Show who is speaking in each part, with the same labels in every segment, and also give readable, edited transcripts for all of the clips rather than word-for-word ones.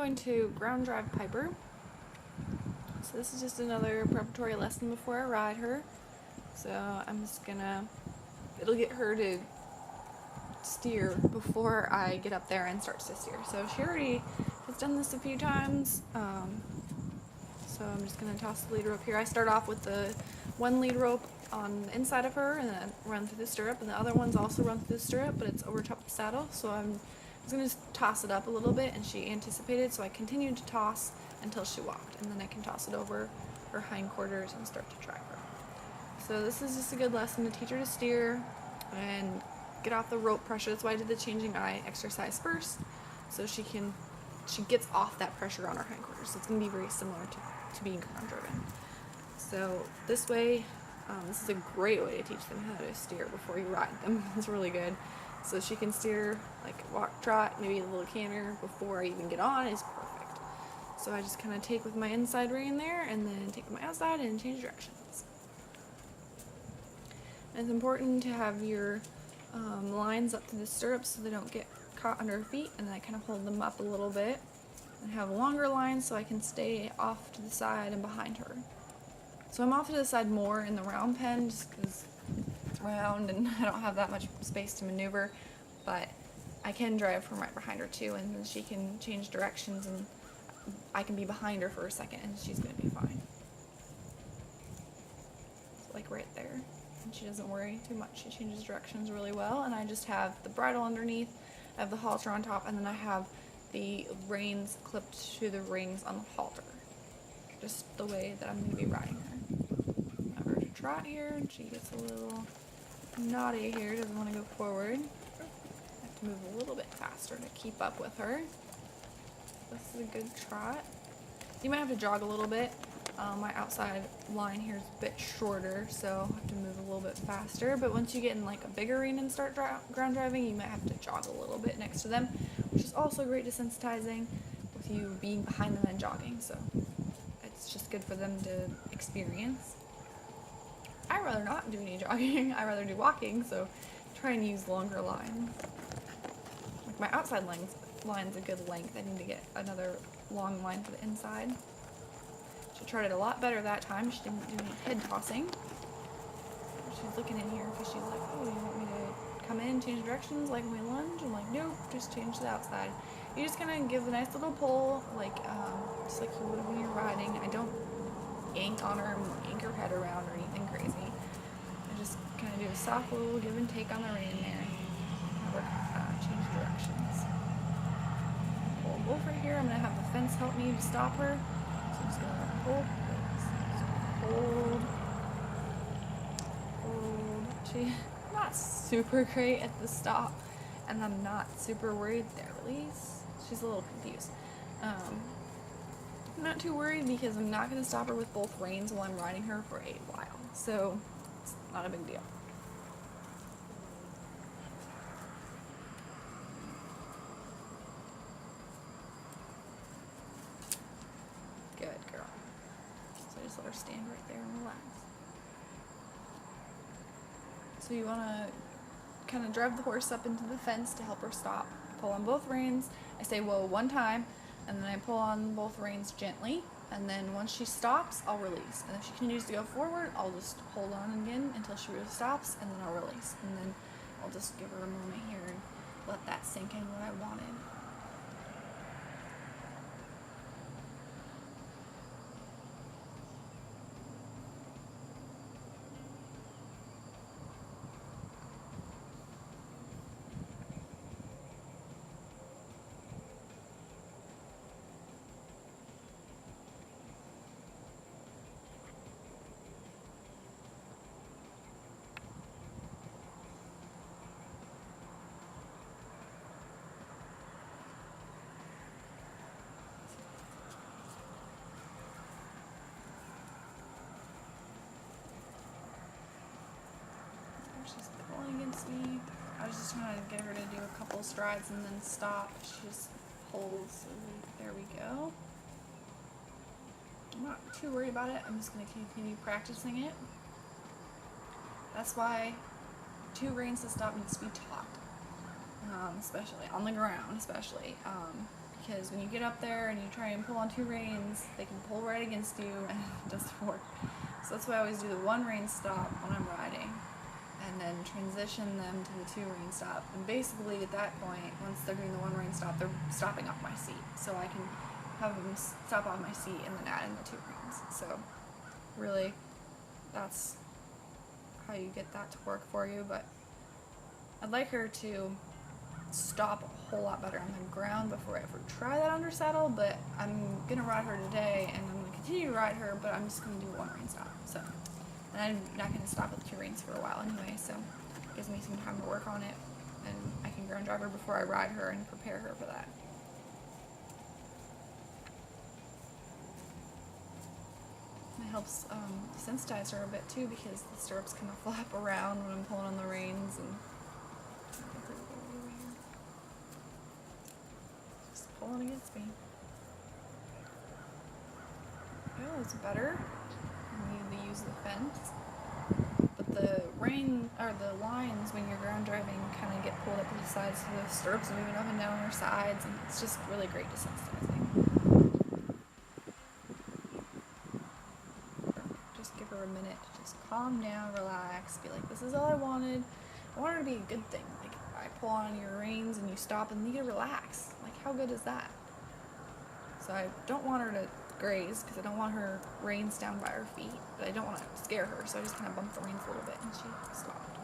Speaker 1: going to ground drive Piper. So this is just another preparatory lesson before I ride her. So I'm just gonna, it'll get her to steer before I get up there and starts to steer. So she already has done this a few times. So I'm just gonna toss the lead rope here. I start off with the one lead rope on the inside of her and then run through the stirrup, and the other one's also run through the stirrup, but it's over top of the saddle. So I'm just gonna toss it up a little bit, and she anticipated, so I continued to toss until she walked, and then I can toss it over her hindquarters and start to drive her. So this is just a good lesson to teach her to steer and get off the rope pressure. That's why I did the changing eye exercise first, so she gets off that pressure on her hindquarters. So it's gonna be very similar to being ground driven. So this way, this is a great way to teach them how to steer before you ride them. It's really good. So she can steer like a walk, trot, maybe a little canter before I even get on is perfect. So I just kind of take with my inside rein there and then take with my outside and change directions. And it's important to have your lines up to the stirrups so they don't get caught under her feet, and then I kind of hold them up a little bit and have longer lines so I can stay off to the side and behind her. So I'm off to the side more in the round pen just because it's round and I don't have that much space to maneuver, but I can drive from right behind her too, and then she can change directions and I can be behind her for a second and she's going to be fine. So like right there. And she doesn't worry too much. She changes directions really well, and I just have the bridle underneath, I have the halter on top, and then I have the reins clipped to the rings on the halter. Just the way that I'm going to be riding her. Have her to trot here, and she gets a little naughty here, doesn't want to go forward. I have to move a little bit faster to keep up with her. This is a good trot. You might have to jog a little bit. My outside line here is a bit shorter, so I have to move a little bit faster. But once you get in like a bigger rein and start ground driving, you might have to jog a little bit next to them, which is also great desensitizing with you being behind them and jogging. So it's just good for them to experience. I'd rather not do any jogging. I'd rather do walking, so try and use longer lines. Like my outside line's a good length. I need to get another long line for the inside. She tried it a lot better that time. She didn't do any head tossing. She's looking in here because she's like, oh, you want me to come in, change directions like when we lunge? I'm like, nope, just change the outside. You just kind of give a nice little pull, like just like you would when you're riding. I don't yank on her, yank her head around or anything crazy. I just kind of do a soft little give and take on the rein there. Have her change directions. Pull over here. I'm going to have the fence help me to stop her. So I'm just going to hold. She's not super great at the stop, and I'm not super worried there. Release. She's a little confused. I'm not too worried because I'm not going to stop her with both reins while I'm riding her for a while, so it's not a big deal. Good girl. So I just let her stand right there and relax. So you want to kind of drive the horse up into the fence to help her stop. Pull on both reins. I say whoa one time, and then I pull on both reins gently, and then once she stops, I'll release. And if she continues to go forward, I'll just hold on again until she really stops, and then I'll release. And then I'll just give her a moment here and let that sink in what I wanted. She's pulling against me. I was just trying to get her to do a couple strides and then stop. She just pulls. There we go. I'm not too worried about it. I'm just going to continue practicing it. That's why 2 reins to stop needs to be taught, especially on the ground, because when you get up there and you try and pull on 2 reins, they can pull right against you and it doesn't work. So that's why I always do the 1 rein stop when I'm riding, and then transition them to the 2 rein stop. And basically at that point, once they're doing the 1 rein stop, they're stopping off my seat. So I can have them stop off my seat and then add in the 2 reins. So really, that's how you get that to work for you. But I'd like her to stop a whole lot better on the ground before I ever try that under saddle, but I'm gonna ride her today and I'm gonna continue to ride her, but I'm just gonna do a 1 rein stop. So, and I'm not gonna stop at the 2 reins for a while anyway, so it gives me some time to work on it, and I can ground drive her before I ride her and prepare her for that. It helps sensitize her a bit too, because the stirrups kind of flap around when I'm pulling on the reins, and just pulling against me. Oh, it's better. I need to use the fence, but the rein or the lines when you're ground driving kind of get pulled up to the sides, so the stirrups are moving up and down their sides, and it's just really great desensitizing. Just give her a minute to just calm down, relax, be like, this is all I wanted. I want her to be a good thing. Like, I pull on your reins and you stop and you get to relax. Like, how good is that? So I don't want her to graze because I don't want her reins down by her feet, but I don't want to scare her, so I just kind of bumped the reins a little bit and she stopped.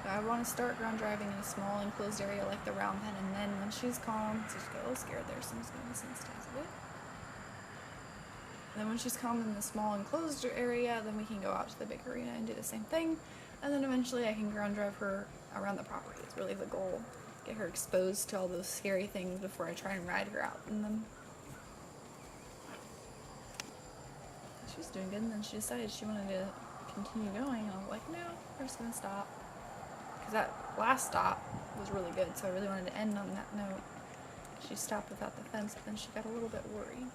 Speaker 1: So I want to start ground driving in a small enclosed area like the round pen, and then when she's calm, so she's got a little scared there, so I'm just going to desensitize a bit. And then when she's calm in the small enclosed area, then we can go out to the big arena and do the same thing, and then eventually I can ground drive her around the property. It's really the goal. Get her exposed to all those scary things before I try and ride her out in them. She was doing good, and then she decided she wanted to continue going, and I was like, no, we're just going to stop. Because that last stop was really good, so I really wanted to end on that note. She stopped without the fence, but then she got a little bit worried.